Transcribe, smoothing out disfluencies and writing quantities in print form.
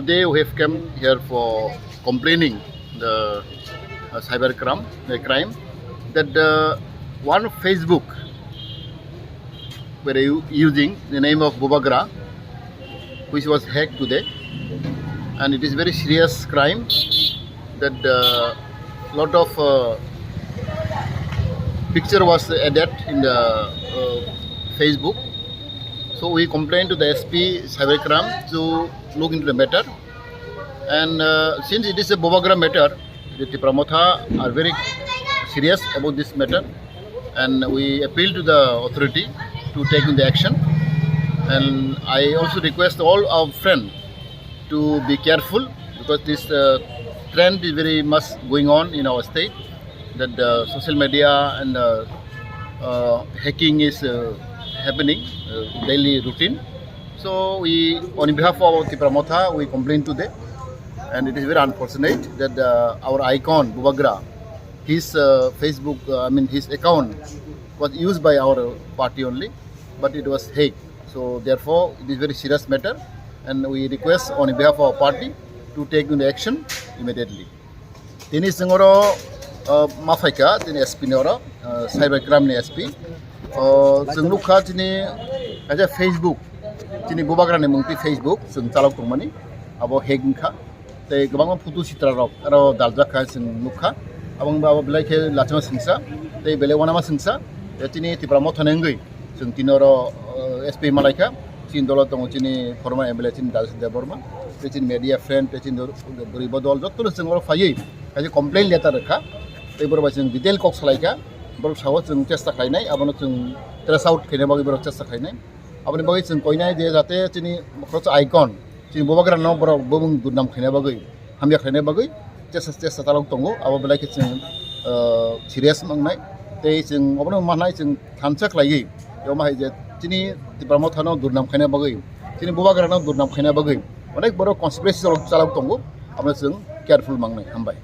today we have come here for complaining the cyber crime, that one Facebook were using the name of BUBAGRA, which was hacked today, and it is very serious crime that lot of picture was added in the Facebook. So we complained to the SP cybercrime to look into the matter, and since it is a BUBAGRA matter, the Tipra motha are very serious about this matter, and we appeal to the authority to take in the action. And I also request all our friends to be careful, because this trend is very much going on in our state, that the social media and hacking is happening daily routine. So we, on behalf of our Tipra motha, we complain today, and it is very unfortunate that our icon BUBAGRA, his Facebook, his account was used by our party only, but it was hacked. So therefore, it is very serious matter, and we request on behalf of our party to take into action immediately. Tini sengoro mafaika tini SP nora cybercrime ni SP. Sengluka tini aja Facebook tini BUBAGRA ni mungti Facebook seng calok tungmani abo hacking te gabang photo citra rok aro daljaka seng lukha abang ba belai ke lachma singsa te bele wana ma singsa tini Tipra motha nengai seng tinoro SP malaika tin dolo tong tini former MLA tin dal deborma te tin media friend te tin buri bodol jotto seng oro fayei kaje complain letter rakha te borba seng detail kok salaika bor sawo seng chesta khainai abono seng trace out khine bagi bor chesta khainai aboni bagi seng koinai de jate tini khroch icon tini BUBAGRA no bor bobung durnam khine bagi hamya khine bagi chesta talong tongo abo belai ke seng serious mangnai te seng abono manai seng thamchak lagi yo mahai je tini Tipra motha no durnam khine bagi tini BUBAGRA no durnam khine bagi onek bor conspiracy chalok tongo amna seng careful mangnai hambai.